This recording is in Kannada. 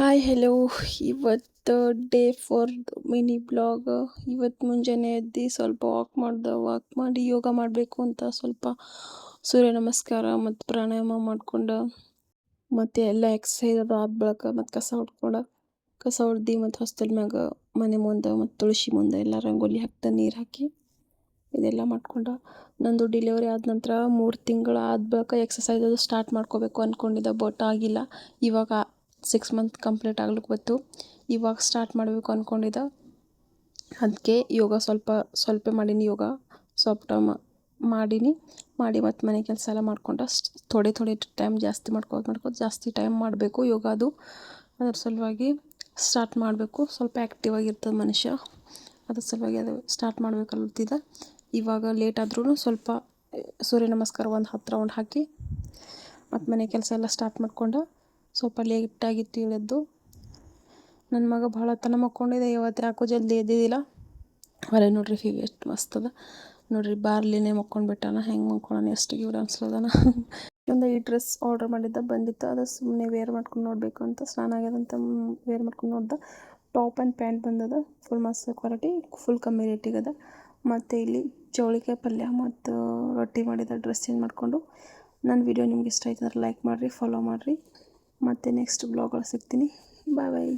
Hi hello. ಇವತ್ತು ಡೇ ಫಾರ್ ಮಿನಿ ಬ್ಲಾಗ್. ಇವತ್ತು ಮುಂಜಾನೆ ಎದ್ದು ಸ್ವಲ್ಪ ವಾಕ್ ಮಾಡಿ ಯೋಗ ಮಾಡಬೇಕು ಅಂತ ಸ್ವಲ್ಪ ಸೂರ್ಯ ನಮಸ್ಕಾರ ಮತ್ತು ಪ್ರಾಣಾಯಾಮ ಮಾಡ್ಕೊಂಡು ಮತ್ತು ಎಲ್ಲ ಎಕ್ಸಸೈಸ್ ಅದು ಆದ ಬಳಿಕ ಮತ್ತು ಕಸ ಹೊಡ್ದು ಮತ್ತು ಹೊಸ್ತಿಲ್ ಮ್ಯಾಗ ಮನೆ ಮುಂದೆ ಮತ್ತು ತುಳಸಿ ಮುಂದೆ ಎಲ್ಲ ರಂಗೋಲಿ ಹಾಕ್ತಾ ನೀರು ಹಾಕಿ ಇದೆಲ್ಲ ಮಾಡ್ಕೊಂಡು ನಂದು ಡಿಲಿವರಿ ಆದ ನಂತರ 3 ತಿಂಗಳು ಆದ ಬಳಿಕ ಎಕ್ಸಸೈಸ್ ಅದು ಸ್ಟಾರ್ಟ್ ಮಾಡ್ಕೋಬೇಕು ಅಂದ್ಕೊಂಡಿದ್ದೆ, ಬಟ್ ಆಗಿಲ್ಲ. ಇವಾಗ 6 ಮಂತ್ ಕಂಪ್ಲೀಟ್ ಆಗ್ಲಿಕ್ಕೆ ಬಂತು. ಇವಾಗ ಸ್ಟಾರ್ಟ್ ಮಾಡಬೇಕು ಅಂದ್ಕೊಂಡಿದ್ದೆ. ಅದಕ್ಕೆ ಯೋಗ ಸ್ವಲ್ಪ ಮಾಡೀನಿ. ಯೋಗ ಸ್ವಲ್ಪ ಟೈಮ್ ಮಾಡಿ ಮತ್ತು ಮನೆ ಕೆಲಸ ಎಲ್ಲ ಮಾಡ್ಕೊಂಡು ಥೋಡೆ ಟೈಮ್ ಜಾಸ್ತಿ ಮಾಡ್ಕೋತ ಜಾಸ್ತಿ ಟೈಮ್ ಮಾಡಬೇಕು ಯೋಗ. ಅದ್ರ ಸಲುವಾಗಿ ಸ್ಟಾರ್ಟ್ ಮಾಡಬೇಕು. ಸ್ವಲ್ಪ ಆ್ಯಕ್ಟಿವ್ ಆಗಿರ್ತದೆ ಮನುಷ್ಯ. ಅದ್ರ ಸಲುವಾಗಿ ಅದು ಸ್ಟಾರ್ಟ್ ಮಾಡ್ಬೇಕಲ್ತಿದ್ದೆ. ಇವಾಗ ಲೇಟ್ ಆದ್ರೂ ಸ್ವಲ್ಪ ಸೂರ್ಯ ನಮಸ್ಕಾರ ಒಂದು 10 ರೌಂಡ್ ಹಾಕಿ ಮತ್ತು ಮನೆ ಕೆಲಸ ಎಲ್ಲ ಸ್ಟಾರ್ಟ್ ಮಾಡ್ಕೊಂಡು ಸ್ವಲ್ಪ ಲೇಟಾಗಿತ್ತು ಇಳಿದ್ದು. ನನ್ನ ಮಗ ಭಾಳ ತನ ಮಕ್ಕೊಂಡಿದ್ದೆ. ಇವತ್ತು ಯಾಕೋ ಜಲ್ದಿ ಎದ್ದಿದ್ದಿಲ್ಲ. ಹೊರ ನೋಡ್ರಿ ಫೀವ್ ಎಷ್ಟು ಮಸ್ತ್ ಅದ ನೋಡ್ರಿ. ಬಾರ್ಲಿನೇ ಮಕ್ಕೊಂಡ್ಬಿಟ್ಟಾನ. ಹೆಂಗೆ ಮಕ್ಕೊಳ್ಳೋಣ, ಎಷ್ಟು ಕ್ಯೂಟ್ ಅನ್ಸ್ಲೋದನ. ಒಂದು ಈ ಡ್ರೆಸ್ ಆರ್ಡ್ರ್ ಮಾಡಿದ್ದ ಬಂದಿತ್ತು. ಅದು ಸುಮ್ಮನೆ ವೇರ್ ಮಾಡ್ಕೊಂಡು ನೋಡಬೇಕು ಅಂತ, ಸ್ನಾನ ಆಗ್ಯದಂತ ವೇರ್ ಮಾಡ್ಕೊಂಡು ನೋಡ್ದೆ. ಟಾಪ್ ಆ್ಯಂಡ್ ಪ್ಯಾಂಟ್ ಬಂದದ. ಫುಲ್ ಮಸ್ತ್ ಕ್ವಾಲಿಟಿ, ಫುಲ್ ಕಮ್ಮಿ ರೇಟಿಗದ. ಮತ್ತು ಇಲ್ಲಿ ಚೌಳಿಕಾಯಿ ಪಲ್ಯ ಮತ್ತು ರೊಟ್ಟಿ ಮಾಡಿದ ಡ್ರೆಸ್ ಚೇಂಜ್ ಮಾಡಿಕೊಂಡು. ನನ್ನ ವಿಡಿಯೋ ನಿಮ್ಗೆ ಇಷ್ಟ ಆಯ್ತು ಅಂದ್ರೆ ಲೈಕ್ ಮಾಡಿರಿ, ಫಾಲೋ ಮಾಡಿರಿ. ಮತ್ತು ನೆಕ್ಸ್ಟ್ ಬ್ಲಾಗಲ್ಲಿ ಸಿಗ್ತೀನಿ. ಬಾಯ್ ಬಾಯ್.